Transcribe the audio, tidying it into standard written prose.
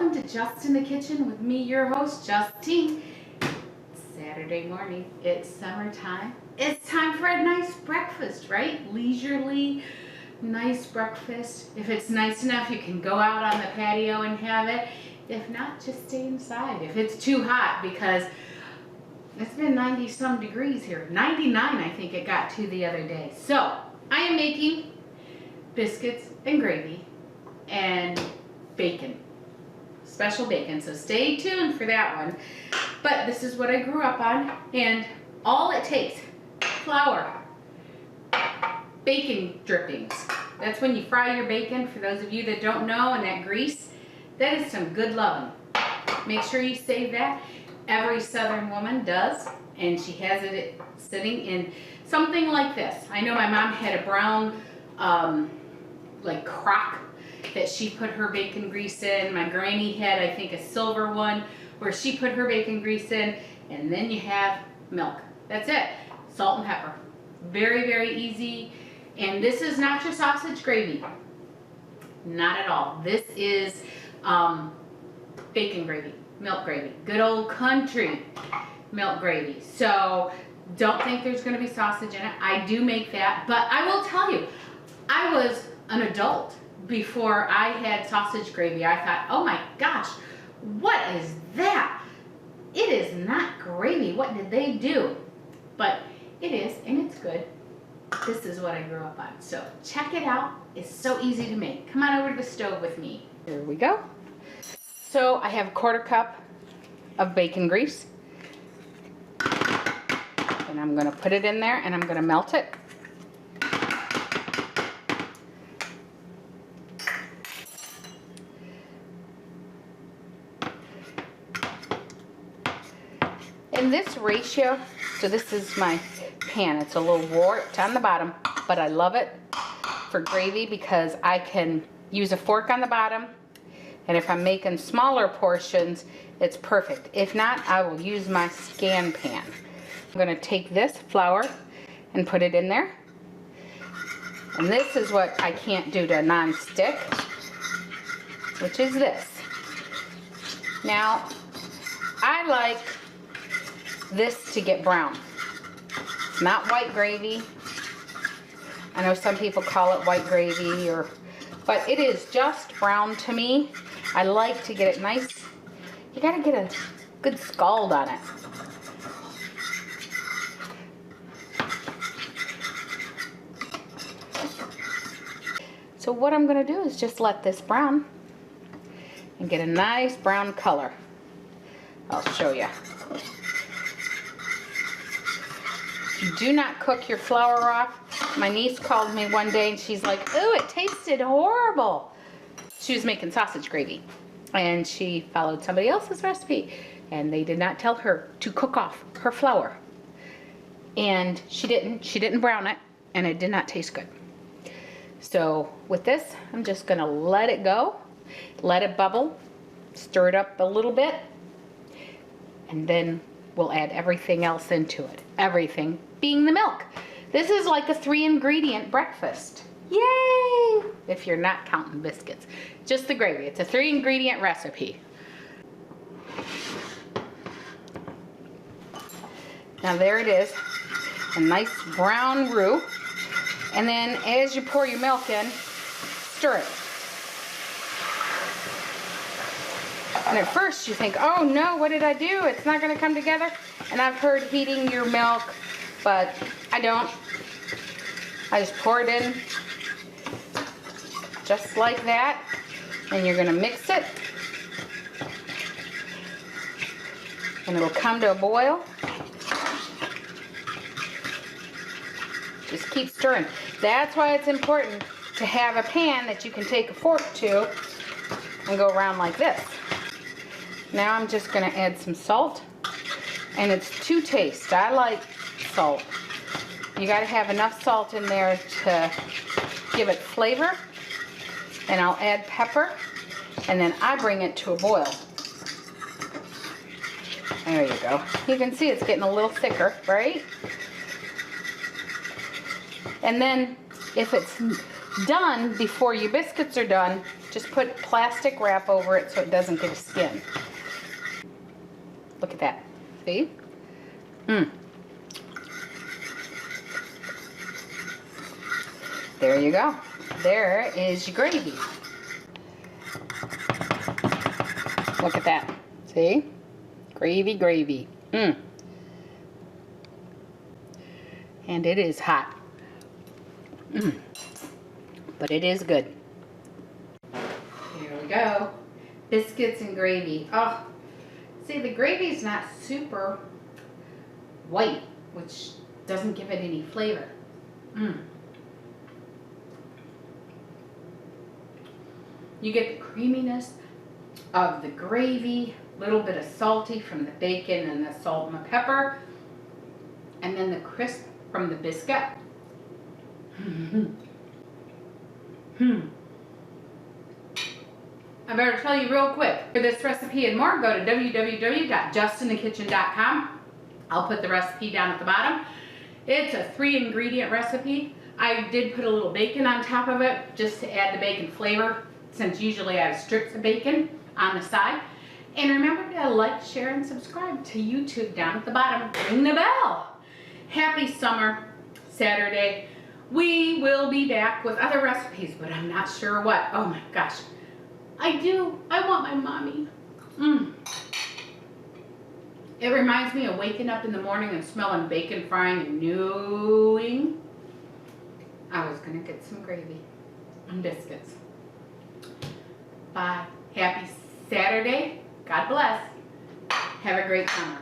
welcome to Just in the Kitchen with me, your host, Justine. It's Saturday morning, it's summertime. It's time for a nice breakfast, right? Leisurely, nice breakfast. If it's nice enough, you can go out on the patio and have it. If not, just stay inside. If it's too hot, because it's been 90 some degrees here. 99 I think it got to the other day. So I am making biscuits and gravy and bacon, special bacon, so stay tuned for that one. But this is what I grew up on, and all it takes: flour, bacon drippings. That's when you fry your bacon, for those of you that don't know, and that grease, that is some good loving. Make sure you save that. Every Southern woman does, and she has it sitting in something like this. I know my mom had a brown like crock that she put her bacon grease in. My granny had, I think, a silver one where she put her bacon grease in, and then you have milk. That's it. Salt and pepper. Very, very easy. And this is not your sausage gravy. Not at all. This is bacon gravy, milk gravy, good old country milk gravy. So don't think there's going to be sausage in it. I do make that, but I will tell you, I was an adult before I had sausage gravy. I thought, oh my gosh, what is that? It is not gravy. What did they do? But it is, and it's good. This is what I grew up on. So check it out. It's so easy to make. Come on over to the stove with me. Here we go. So I have a 1/4 cup of bacon grease. And I'm going to put it in there, and I'm going to melt it. In this ratio, so this is my pan. It's a little warped on the bottom, but I love it for gravy because I can use a fork on the bottom, and if I'm making smaller portions, it's perfect. If not, I will use my scan pan. I'm going to take this flour and put it in there. And this is what I can't do to non-stick, which is this. Now, I like this to get brown. It's not white gravy. I know some people call it white gravy, but it is just brown to me. I like to get it nice. You gotta get a good scald on it. So what I'm gonna do is just let this brown and get a nice brown color. I'll show you. You do not cook your flour off. My niece called me one day and she's like, "Ooh, it tasted horrible." She was making sausage gravy and she followed somebody else's recipe, and they did not tell her to cook off her flour. And she didn't brown it, and it did not taste good. So with this, I'm just gonna let it go, let it bubble, stir it up a little bit, and then we'll add everything else into it. Everything being the milk. This is like a 3-ingredient breakfast. Yay! If you're not counting biscuits. Just the gravy. It's a 3-ingredient recipe. Now there it is. A nice brown roux. And then as you pour your milk in, stir it. And at first you think, oh no, what did I do? It's not going to come together. And I've heard heating your milk, but I don't. I just pour it in just like that. And you're going to mix it. And it'll come to a boil. Just keep stirring. That's why it's important to have a pan that you can take a fork to and go around like this. Now I'm just going to add some salt, and it's to taste. I like salt. You got to have enough salt in there to give it flavor. And I'll add pepper, and then I bring it to a boil. There you go. You can see it's getting a little thicker, right? And then if it's done, before your biscuits are done, just put plastic wrap over it so it doesn't get a skin. Look at that. See? There you go. There is your gravy. Look at that. See? Gravy, gravy. And it is hot. But it is good. Here we go. Biscuits and gravy. Oh, see, the gravy's not super white, which doesn't give it any flavor. You get the creaminess of the gravy, a little bit of salty from the bacon and the salt and the pepper, and then the crisp from the biscuit. I better tell you real quick, for this recipe and more, go to www.justinthekitchen.com. I'll put the recipe down at the bottom. It's a 3-ingredient recipe. I did put a little bacon on top of it just to add the bacon flavor, since usually I have strips of bacon on the side. And remember to like, share, and subscribe to YouTube down at the bottom. Ring the bell. Happy summer Saturday. We will be back with other recipes, but I'm not sure what. Oh my gosh. I want my mommy. It reminds me of waking up in the morning and smelling bacon frying and knowing I was gonna get some gravy and biscuits. Bye. Happy Saturday. God bless. Have a great summer.